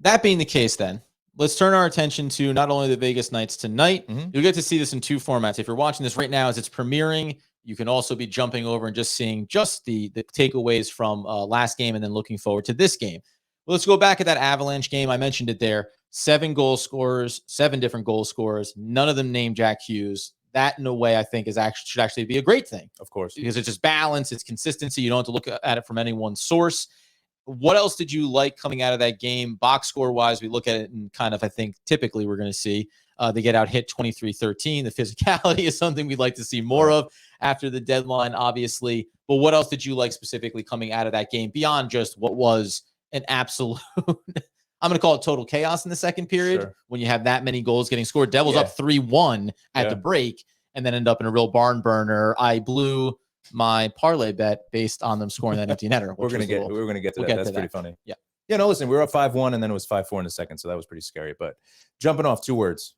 That being the case, then let's turn our attention to not only the Vegas Knights tonight. You'll get to see this in two formats. If you're watching this right now as it's premiering, you can also be jumping over and just seeing just the takeaways from last game and then looking forward to this game. Well, let's go back at that Avalanche game. I mentioned it there. 7 goal scorers, 7 different goal scorers. None of them named Jack Hughes. That, in a way, I think should actually be a great thing. Of course. Because it's just balance, it's consistency. You don't have to look at it from any one source. What else did you like coming out of that game? Box score wise, we look at it and kind of, I think, typically we're going to see they get out hit 23-13. The physicality is something we'd like to see more of after the deadline, obviously. But what else did you like specifically coming out of that game beyond just what was an absolute, I'm going to call it total chaos in the second period when you have that many goals getting scored? Devils up 3-1 at the break and then end up in a real barn burner. I blew my parlay bet based on them scoring that empty netter. We're gonna get to that. That's pretty funny. Yeah. No, listen, we were up 5-1 and then it was 5-4 in the second, so that was pretty scary. But jumping off, 2 words: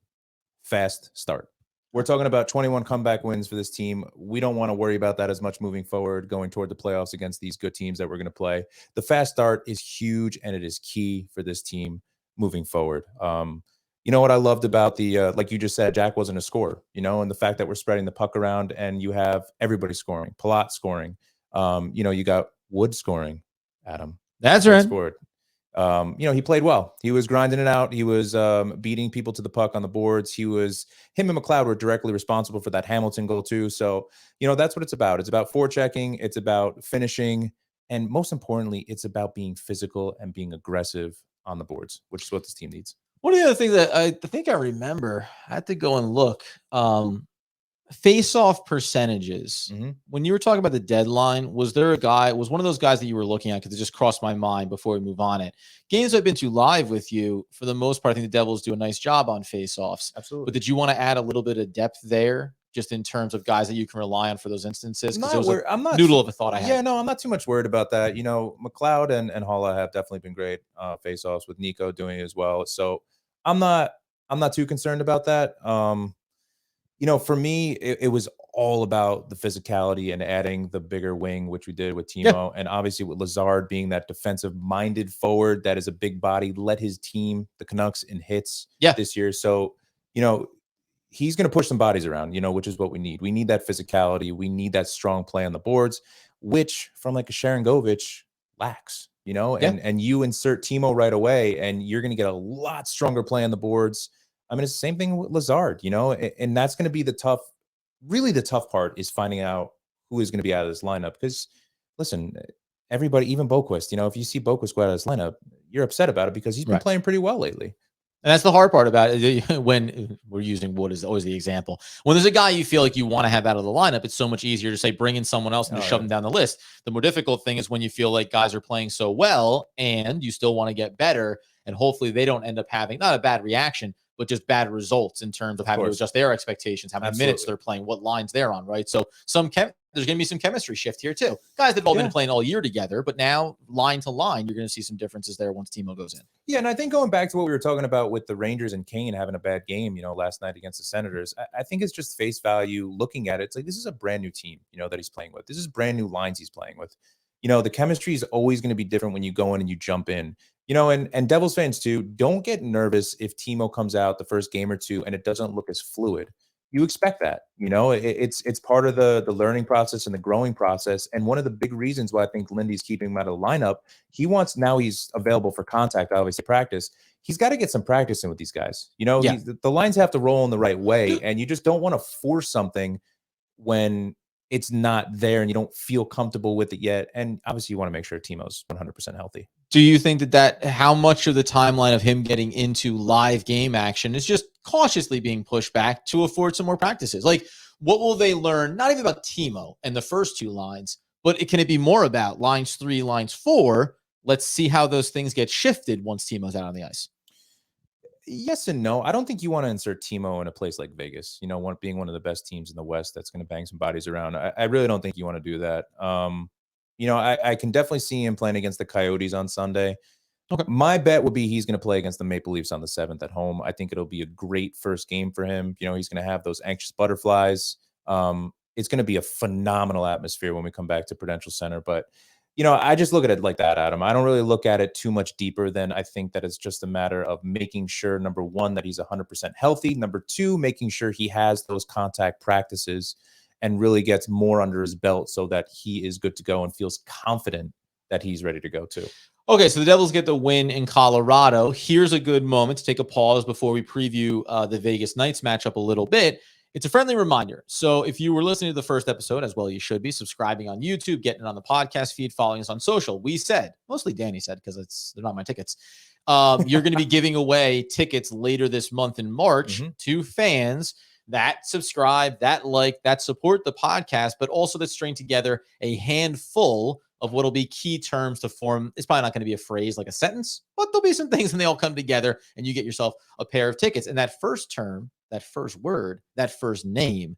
fast start. We're talking about 21 comeback wins for this team. We don't want to worry about that as much moving forward, going toward the playoffs against these good teams that we're going to play. The fast start is huge and it is key for this team moving forward. You know what I loved about the, like you just said, Jack wasn't a scorer, and the fact that we're spreading the puck around and you have everybody scoring, Palat scoring, you got Wood scoring, Adam. That's right. Scored. He played well. He was grinding it out. He was beating people to the puck on the boards. Him and McLeod were directly responsible for that Hamilton goal too. So, that's what it's about. It's about forechecking. It's about finishing. And most importantly, it's about being physical and being aggressive on the boards, which is what this team needs. One of the other things that I think I remember, I had to go and look, face-off percentages. When you were talking about the deadline, was one of those guys that you were looking at, because it just crossed my mind before we move on it. Games I've been to live with you, for the most part, I think the Devils do a nice job on face-offs. Absolutely. But did you want to add a little bit of depth there, just in terms of guys that you can rely on for those instances? Because it was a noodle of a thought I had. Yeah, no, I'm not too much worried about that. McLeod and Halla have definitely been great face-offs, with Nico doing it as well. So I'm not too concerned about that. For me, it was all about the physicality and adding the bigger wing, which we did with Timo. And obviously with Lazard being that defensive-minded forward that is a big body, led his team, the Canucks, in hits this year. So, he's going to push some bodies around, which is what we need. We need that physicality. We need that strong play on the boards, which from like a Sharangovich lacks, and you insert Timo right away and you're going to get a lot stronger play on the boards. I mean, it's the same thing with Lazard, and that's going to be the tough part, is finding out who is going to be out of this lineup. Because listen, everybody, even Boquist, if you see Boquist go out of this lineup, you're upset about it because he's been playing pretty well lately. And that's the hard part about it. When we're using Wood as always the example, when there's a guy you feel like you want to have out of the lineup, it's so much easier to say bring in someone else and just shove them down the list. The more difficult thing is when you feel like guys are playing so well and you still want to get better, and hopefully they don't end up having not a bad reaction, but just bad results in terms of having to adjust their expectations, how many minutes they're playing, what lines they're on, right? So there's going to be some chemistry shift here too. Guys that have all been playing all year together, but now line to line, you're going to see some differences there once Timo goes in. Yeah, and I think going back to what we were talking about with the Rangers and Kane having a bad game, last night against the Senators, I think it's just face value looking at it. It's like, this is a brand new team, that he's playing with. This is brand new lines he's playing with. The chemistry is always going to be different when you go in and you jump in. And Devils fans too, don't get nervous if Timo comes out the first game or two and it doesn't look as fluid. You expect that, it's part of the learning process and the growing process. And one of the big reasons why I think Lindy's keeping him out of the lineup, now he's available for contact, obviously practice. He's got to get some practice in with these guys. The lines have to roll in the right way, and you just don't want to force something when it's not there and you don't feel comfortable with it yet. And obviously you want to make sure Timo's 100% healthy. Do you think that how much of the timeline of him getting into live game action is just cautiously being pushed back to afford some more practices? Like, what will they learn? Not even about Timo and the first 2 lines, but can it be more about lines 3, lines 4? Let's see how those things get shifted once Timo's out on the ice. Yes and no. I don't think you want to insert Timo in a place like Vegas, being one of the best teams in the West that's going to bang some bodies around. I really don't think you want to do that. I can definitely see him playing against the Coyotes on Sunday. Okay. My bet would be he's going to play against the Maple Leafs on the 7th at home. I think it'll be a great first game for him. He's going to have those anxious butterflies. It's going to be a phenomenal atmosphere when we come back to Prudential Center. But I just look at it like that, Adam. I don't really look at it too much deeper than I think that it's just a matter of making sure, number one, that he's 100% healthy. Number two, making sure he has those contact practices and really gets more under his belt so that he is good to go and feels confident that he's ready to go too. Okay, so the Devils get the win in Colorado. Here's a good moment to take a pause before we preview the Vegas Knights matchup a little bit. It's a friendly reminder. So if you were listening to the first episode, as well you should be, subscribing on YouTube, getting it on the podcast feed, following us on social, we said, mostly Danny said, because they're not my tickets, you're going to be giving away tickets later this month in March to fans that subscribe, that like, that support the podcast, but also that string together a handful of what'll be key terms to form. It's probably not going to be a phrase like a sentence, but there'll be some things and they all come together and you get yourself a pair of tickets. And that first term, that first word, that first name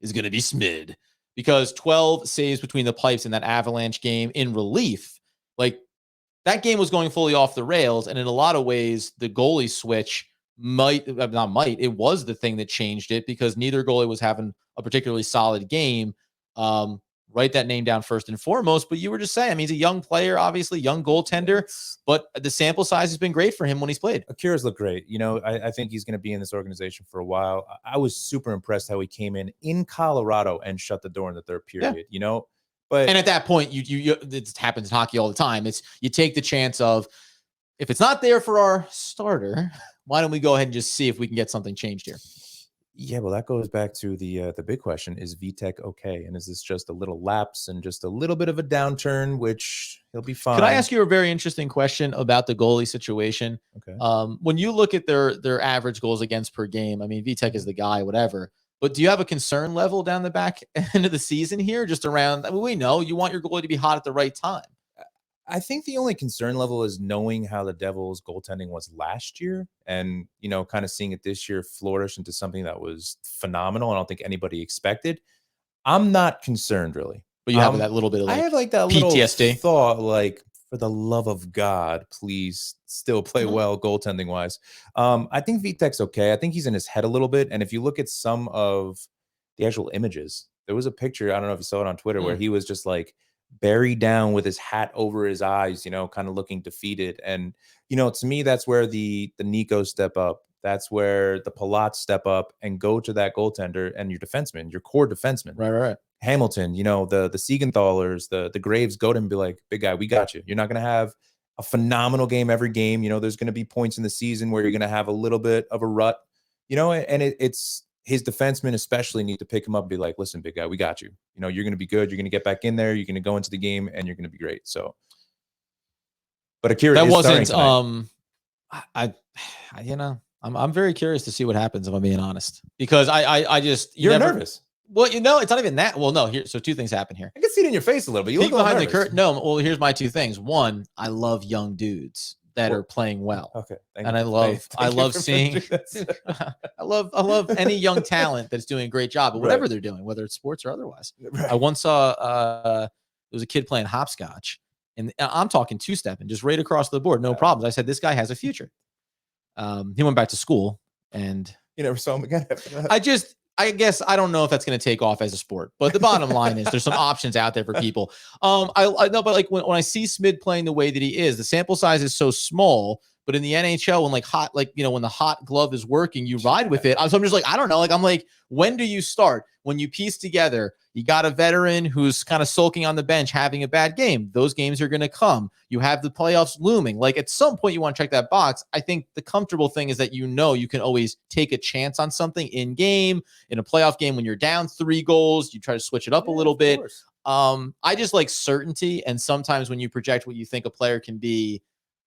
is going to be Smid, because 12 saves between the pipes in that Avalanche game in relief. Like, that game was going fully off the rails. And in a lot of ways, the goalie switch it was the thing that changed it, because neither goalie was having a particularly solid game. Write that name down first and foremost. But you were just saying, I mean, he's a young player, obviously, young goaltender, but the sample size has been great for him when he's played. Akira's looked great. I think he's going to be in this organization for a while. I was super impressed how he came in Colorado and shut the door in the third period, And at that point, you it happens in hockey all the time. It's you take the chance of, if it's not there for our starter, why don't we go ahead and just see if we can get something changed here? Yeah, well, that goes back to the big question: is Vitek okay, and is this just a little lapse and just a little bit of a downturn, which he'll be fine? Could I ask you a very interesting question about the goalie situation? Okay. When you look at their average goals against per game, I mean, Vitek is the guy, whatever. But do you have a concern level down the back end of the season here, just around? I mean, we know you want your goalie to be hot at the right time. I think the only concern level is knowing how the Devils' goaltending was last year and, kind of seeing it this year flourish into something that was phenomenal. I don't think anybody expected. I'm not concerned, really. But you have that little bit of I have that PTSD little thought, for the love of God, please still play well goaltending wise. I think Vitek's okay. I think he's in his head a little bit. And if you look at some of the actual images, there was a picture, I don't know if you saw it on Twitter, where he was just buried down with his hat over his eyes, kind of looking defeated. And, to me, that's where the Nico step up. That's where the Palat step up and go to that goaltender and your defenseman, your core defenseman. Right. Hamilton, the Siegenthalers, the Graves go to him and be like, big guy, we got you. You're not going to have a phenomenal game every game. There's going to be points in the season where you're going to have a little bit of a rut, and it's his defensemen especially need to pick him up and be like, listen, big guy, we got you. You're going to be good. You're going to get back in there. You're going to go into the game and you're going to be great. So, but Akira, that wasn't, I'm very curious to see what happens, if I'm being honest, because I just, you're nervous. Well, it's not even that. Well, no, so two things happen here. I can see it in your face a little bit. You look behind the curtain. No, well, here's my two things. One, I love young dudes that are playing well. Okay. And I love seeing, I love any young talent that's doing a great job at whatever they're doing, whether it's sports or otherwise. I once saw, there was a kid playing hopscotch, and I'm talking two-stepping, just right across the board. No problems. I said, this guy has a future. He went back to school, and you never saw him again. I guess I don't know if that's going to take off as a sport, but the bottom line is there's some options out there for people. I know, but when I see Smid playing the way that he is, the sample size is so small. But in the NHL, when when the hot glove is working, you ride with it. So I'm just I don't know. I'm like, when do you start? When you piece together, you got a veteran who's kind of sulking on the bench, having a bad game. Those games are going to come. You have the playoffs looming. At some point, you want to check that box. I think the comfortable thing is that you can always take a chance on something in game, in a playoff game when you're down 3 goals. You try to switch it up a little bit. I just like certainty. And sometimes when you project what you think a player can be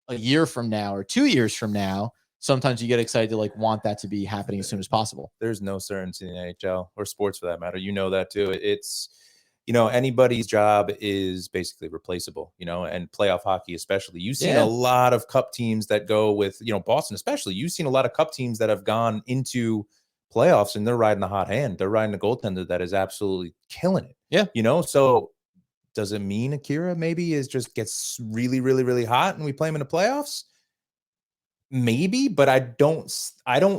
a year from now or 2 years from now, sometimes you get excited to want that to be happening as soon as possible. There's no certainty in the NHL or sports for that matter. That too. It's, anybody's job is basically replaceable, and playoff hockey, especially. You've seen a lot of cup teams that go with, Boston, especially. You've seen a lot of cup teams that have gone into playoffs and they're riding the hot hand. They're riding a goaltender that is absolutely killing it. Yeah. So does it mean Akira maybe gets really, really, really hot and we play him in the playoffs? Maybe, but I don't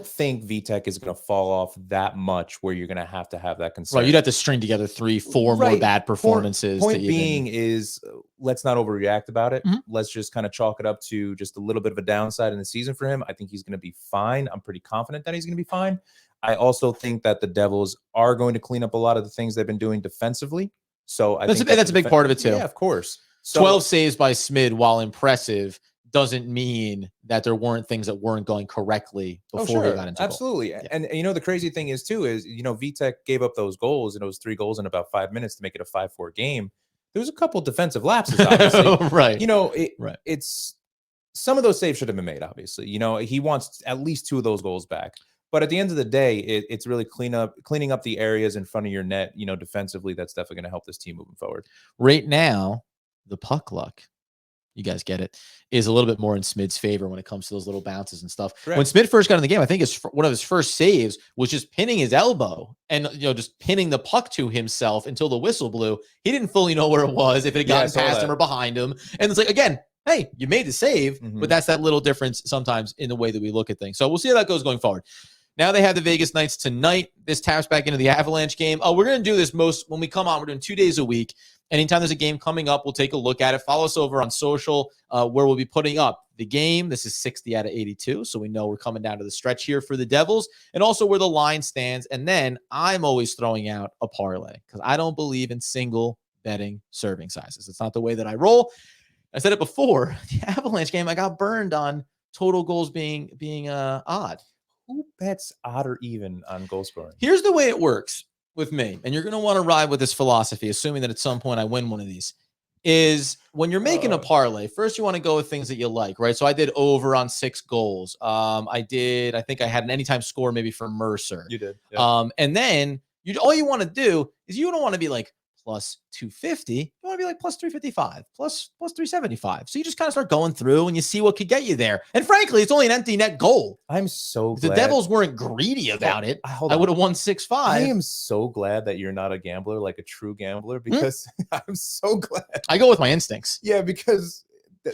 think VTech is going to fall off that much where you're going to have that concern. Right, you'd have to string together 3-4 more bad performances. Point being is, let's not overreact about it. Mhm. Let's just kind of chalk it up to just a little bit of a downside in the season for him. I think he's going to be fine. I'm pretty confident that he's going to be fine. I also think that the Devils are going to clean up a lot of the things they've been doing defensively. So I think that's a big part of it too. Yeah, of course. So, 12 saves by Smid, while impressive, doesn't mean that there weren't things that weren't going correctly before he got into absolutely. Goal. Yeah. And you know, the crazy thing is too, is, you know, VTech gave up those goals, and it was 3 goals in about 5 minutes to make it a 5-4 game. There was a couple defensive lapses, obviously. Right. You know, it's some of those saves should have been made, obviously. You know, he wants at least 2 of those goals back. But at the end of the day, it's really cleaning up the areas in front of your net, you know, defensively. That's definitely going to help this team moving forward. Right now, the puck luck, you guys get it, is a little bit more in Smid's favor when it comes to those little bounces and stuff. Correct. When Smid first got in the game, I think one of his first saves was just pinning his elbow and, you know, just pinning the puck to himself until the whistle blew. He didn't fully know where it was, if it had gotten past him or behind him. And it's like, again, hey, you made the save, but that's that little difference sometimes in the way that we look at things. So we'll see how that goes going forward. Now they have the Vegas Knights tonight. This taps back into the Avalanche game. We're going to do this when we come on. We're doing 2 days a week. Anytime there's a game coming up, we'll take a look at it. Follow us over on social, where we'll be putting up the game. This is 60 out of 82, so we know we're coming down to the stretch here for the Devils, and also where the line stands. And then I'm always throwing out a parlay because I don't believe in single betting serving sizes. It's not the way that I roll. I said it before. The Avalanche game, I got burned on total goals being odd. Who bets odd or even on goal scoring? Here's the way it works with me, and you're going to want to ride with this philosophy, assuming that at some point I win one of these, is when you're making a parlay, first you want to go with things that you like, right? So I did over on 6 goals. I think I had an anytime score maybe for Mercer. You did. Yeah. And then all you want to do is you don't want to be like plus 250. You want to be like plus 355, plus 375. So you just kind of start going through and you see what could get you there. And frankly, it's only an empty net goal. I'm so glad. The Devils weren't greedy about it. I would have won 6-5. I am so glad that you're not a gambler, like a true gambler, because I'm so glad. I go with my instincts. Yeah, because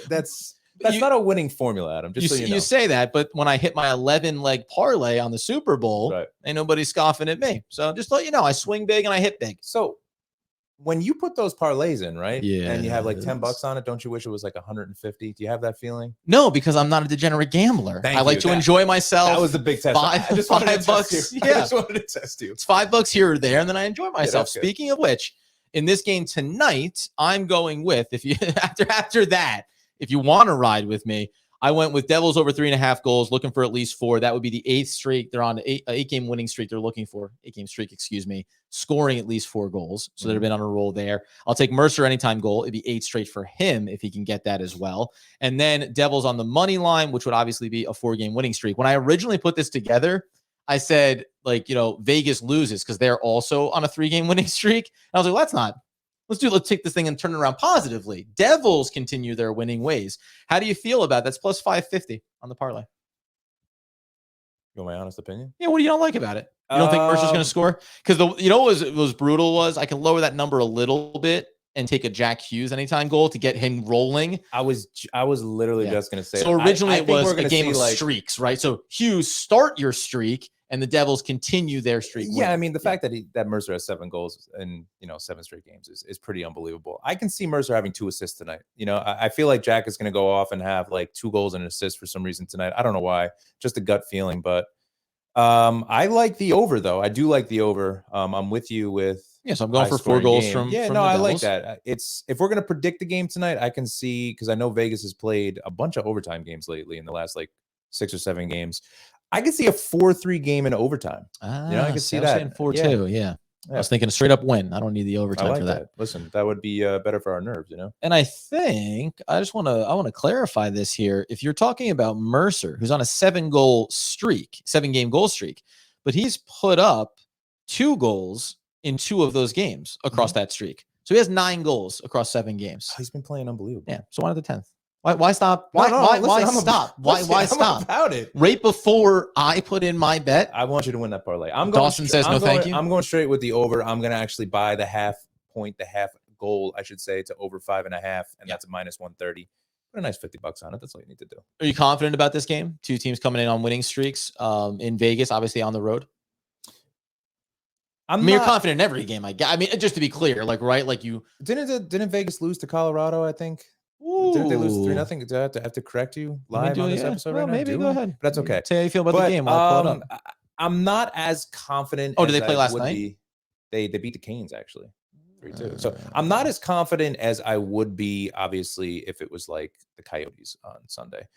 that's not a winning formula, Adam. Just so you know. You say that, but when I hit my 11-leg parlay on the Super Bowl, ain't nobody scoffing at me. So just to let you know, I swing big and I hit big. So when you put those parlays in, right? Yeah. And you have like $10 on it, don't you wish it was like 150? Do you have that feeling? No, because I'm not a degenerate gambler. I like to enjoy myself. That was the big test. $5. Yeah. I just wanted to test you. It's $5 here or there, and then I enjoy myself. Speaking of which, in this game tonight, I'm going with, if you after that, if you want to ride with me, I went with Devils over 3.5 goals, looking for at least 4. That would be the 8th streak. They're on an 8-game winning streak. They're looking for 8-game streak, scoring at least 4 goals. So they've been on a roll there. I'll take Mercer anytime goal. It'd be 8 straight for him if he can get that as well. And then Devils on the money line, which would obviously be a 4-game winning streak. When I originally put this together, I said, like, you know, Vegas loses because they're also on a 3-game winning streak. And I was like, well, that's not. Let's take this thing and turn it around positively. Devils continue their winning ways. How do you feel about that? That's plus 550 on the parlay. You want my honest opinion? Yeah, what do you not like about it? You don't think Mercer's going to score? Because what was brutal was I can lower that number a little bit and take a Jack Hughes anytime goal to get him rolling. I was literally just going to say. So originally it was a game of streaks, right? So Hughes, start your streak, and the Devils continue their streak. Yeah, I mean, the fact that Mercer has 7 goals in 7 straight games is pretty unbelievable. I can see Mercer having 2 assists tonight. You know, I feel like Jack is going to go off and have like 2 goals and an assist for some reason tonight. I don't know why, just a gut feeling. But I like the over, though. I do like the over. I'm with you with. Yes, I'm going for 4 goals from. Yeah, no, I like that. It's if we're going to predict the game tonight, I can see, because I know Vegas has played a bunch of overtime games lately in the last like 6 or 7 games. I can see a 4-3 game in overtime. I can see that. 4-2, yeah. I was thinking a straight up win. I don't need the overtime for that. Listen, that would be better for our nerves, you know. And I think I want to clarify this here. If you're talking about Mercer, who's on a 7-game goal streak, but he's put up 2 goals in 2 of those games across that streak. So he has 9 goals across 7 games. He's been playing unbelievable. Yeah. So why not the 10th? Why stop? Why stop? Why stop? About it. Right before I put in my bet, I want you to win that parlay. Dawson says no, thank you. I'm going straight with the over. I'm going to actually buy the half goal, I should say, to over 5.5, and that's a minus 130. Put a nice $50 on it. That's all you need to do. Are you confident about this game? Two teams coming in on winning streaks in Vegas, obviously on the road. I mean, you're confident in every game. I mean, just to be clear, like, right? Like you didn't Vegas lose to Colorado, I think? Ooh. Didn't they lose 3-0? Do I have to correct you live on this episode right now? Maybe go ahead. But that's okay. Say how you feel about the game. I'll pull it up. I'm not as confident. Oh, did they play last night? They beat the Canes actually, 3-2. So I'm not as confident as I would be, obviously, if it was like the Coyotes on Sunday.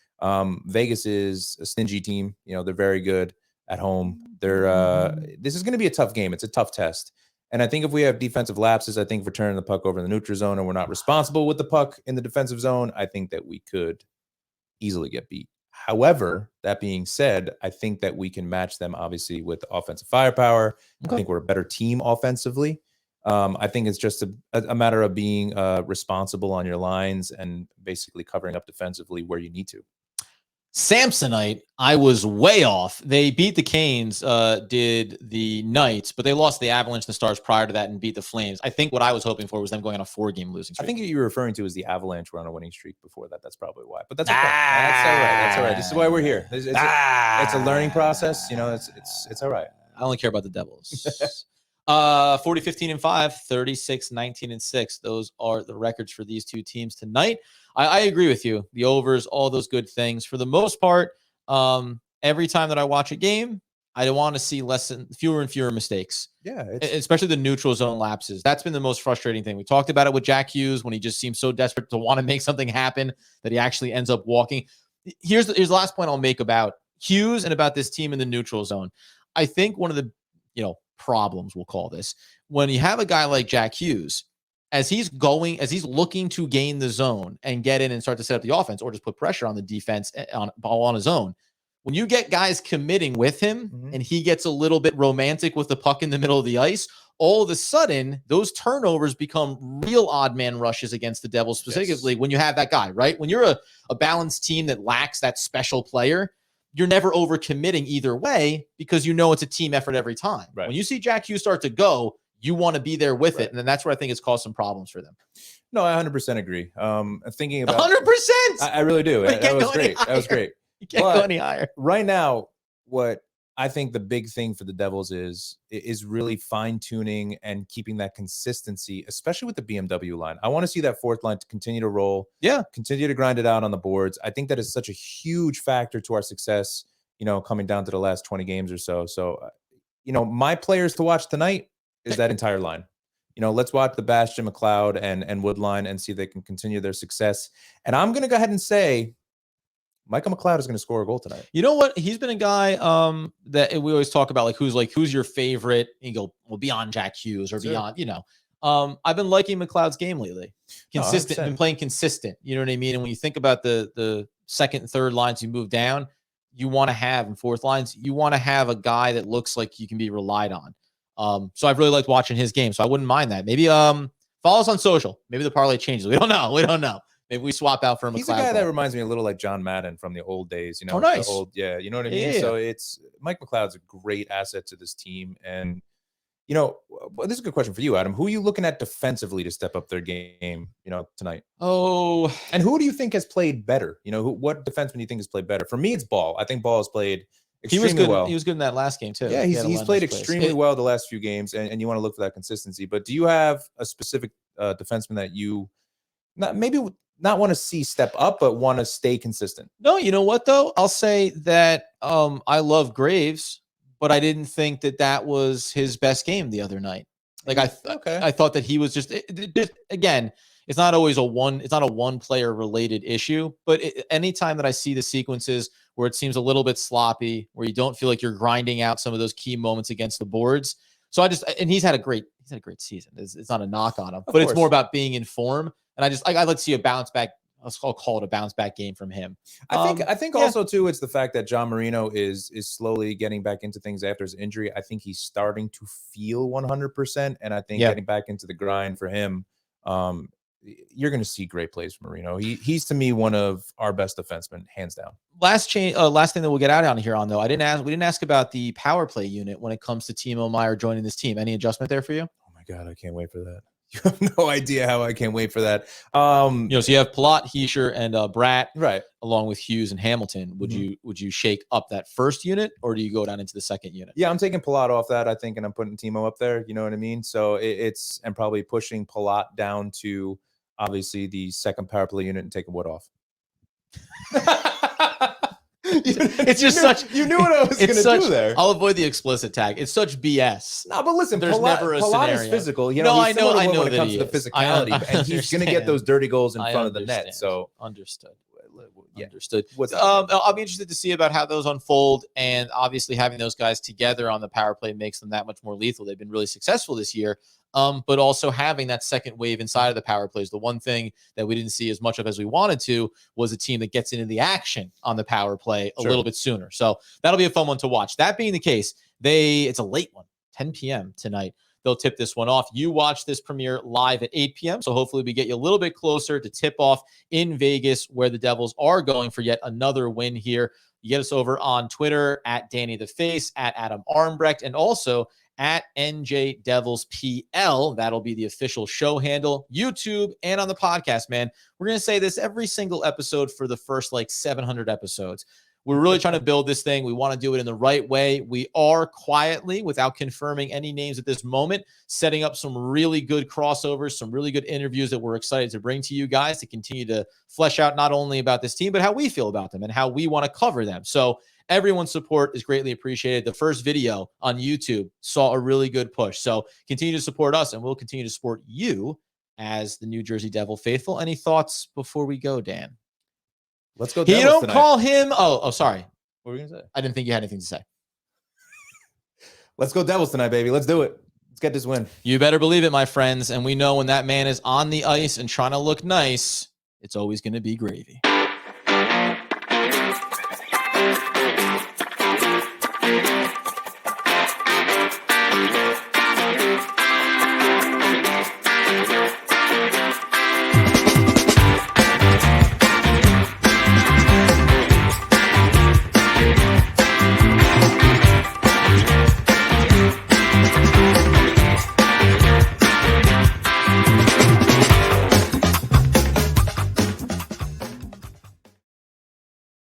Vegas is a stingy team. You know, they're very good at home. This is going to be a tough game. It's a tough test. And I think if we have defensive lapses, I think if we're turning the puck over in the neutral zone and we're not responsible with the puck in the defensive zone, I think that we could easily get beat. However, that being said, I think that we can match them, obviously, with offensive firepower. Okay. I think we're a better team offensively. I think it's just a matter of being responsible on your lines and basically covering up defensively where you need to. Samsonite, I was way off. They beat the Canes, did the Knights, but they lost the Avalanche and the Stars prior to that and beat the Flames. I think what I was hoping for was them going on a 4-game losing streak. I think what you were referring to is the Avalanche were on a winning streak before that. That's probably why. But that's okay. That's all right. That's all right. This is why we're here. It's a learning process. You know, it's all right. I only care about the Devils. 40-15-5, 36-19-6. Those are the records for these two teams tonight. I agree with you. The overs, all those good things. For the most part, every time that I watch a game, I want to see fewer and fewer mistakes. Yeah, especially the neutral zone lapses. That's been the most frustrating thing. We talked about it with Jack Hughes when he just seems so desperate to want to make something happen that he actually ends up walking. Here's the last point I'll make about Hughes and about this team in the neutral zone. I think one of the problems, we'll call this, when you have a guy like Jack Hughes, as he's looking to gain the zone and get in and start to set up the offense or just put pressure on the defense on his own, when you get guys committing with him and he gets a little bit romantic with the puck in the middle of the ice, all of a sudden those turnovers become real odd man rushes against the Devils, specifically when you have that guy, right? When you're a balanced team that lacks that special player, you're never overcommitting either way because you know it's a team effort every time. Right. When you see Jack Hughes start to go, you want to be there with it. And then that's where I think it's caused some problems for them. No, I 100% agree. Thinking about 100%. I really do. That was great. That was great. You can't go any higher. Right now, what I think the big thing for the Devils is really fine-tuning and keeping that consistency, especially with the BMW line. I want to see that fourth line to continue to roll. Yeah. Continue to grind it out on the boards. I think that is such a huge factor to our success, coming down to the last 20 games or so. So, my players to watch tonight is that entire line. Let's watch the Bastion, McLeod, and Wood line and see if they can continue their success. And I'm going to go ahead and say Michael McLeod is going to score a goal tonight. You know what? He's been a guy that we always talk about, who's your favorite? And you go, well, beyond Jack Hughes or beyond, I've been liking McLeod's game lately. Consistent, been playing consistent. You know what I mean? And when you think about the second and third lines you move down, you want to have in fourth lines, you want to have a guy that looks like you can be relied on. So I've really liked watching his game. So I wouldn't mind that. Maybe follow us on social. Maybe the parlay changes. We don't know. Maybe we swap out for McLeod. He's a guy that reminds me a little like John Madden from the old days. Oh, nice. You know what I mean? Yeah. So Mike McLeod's a great asset to this team. And, this is a good question for you, Adam. Who are you looking at defensively to step up their game, tonight? Oh. And who do you think has played better? What defenseman do you think has played better? For me, it's Ball. I think Ball has played extremely well. He was good in that last game, too. Yeah, he's played extremely well the last few games, and you want to look for that consistency. But do you have a specific defenseman that you not want to see step up, but want to stay consistent? No, you know what, though? I'll say that I love Graves, but I didn't think that was his best game the other night. Like I thought that he was just again, it's not always a one player related issue, but anytime that I see the sequences where it seems a little bit sloppy, where you don't feel like you're grinding out some of those key moments against the boards. So he's had a great season. It's not a knock on him, but it's more about being in form. And I'd like to see a bounce back. I'll call it a bounce back game from him. I think also too, it's the fact that John Marino is slowly getting back into things after his injury. I think he's starting to feel 100%, and I think getting back into the grind for him, you're going to see great plays from Marino. He's to me one of our best defensemen, hands down. Last thing that we'll get out on here though. We didn't ask about the power play unit when it comes to Timo Meier joining this team. Any adjustment there for you? Oh my God, I can't wait for that. You have no idea how I can't wait for that. So you have Palat, Heischer, and Bratt, Right. along with Hughes and Hamilton. Would you shake up that first unit, or do you go down into the second unit? Yeah, I'm taking Palat off that, I think, and I'm putting Timo up there. You know what I mean? So it's and probably pushing Palat down to obviously the second power play unit and taking Wood off. It's just you knew what I was going to do there. I'll avoid the explicit tag. It's such BS. No, but listen, there's never a Palat scenario. is physical. You know, know, I know when it comes to the physicality, and he's going to get those dirty goals in front of the net. So understood. Yeah. Understood. I'll be interested to see about how those unfold, and obviously having those guys together on the power play makes them that much more lethal. They've been really successful this year, but also having that second wave inside of the power plays. The one thing that we didn't see as much of as we wanted to was a team that gets into the action on the power play a little bit sooner. So that'll be a fun one to watch. That being the case, it's a late one, 10 p.m. tonight. They'll tip this one off. You watch this premiere live at 8 p.m. So hopefully we get you a little bit closer to tip off in Vegas, where the Devils are going for yet another win here. You get us over on Twitter at Danny the Face, at Adam Armbrecht, and also at NJ Devils PL. That'll be the official show handle, YouTube, and on the podcast, man. We're going to say this every single episode for the first 700 episodes. We're really trying to build this thing. We want to do it in the right way. We are quietly, without confirming any names at this moment, setting up some really good crossovers, some really good interviews that we're excited to bring to you guys to continue to flesh out not only about this team, but how we feel about them and how we want to cover them. So everyone's support is greatly appreciated. The first video on YouTube saw a really good push. So continue to support us, and we'll continue to support you as the New Jersey Devil faithful. Any thoughts before we go, Dan? Let's go. Devils tonight. Call him. Oh, sorry. What were you gonna say? I didn't think you had anything to say. Let's go Devils tonight, baby. Let's do it. Let's get this win. You better believe it, my friends. And we know when that man is on the ice and trying to look nice, it's always going to be gravy.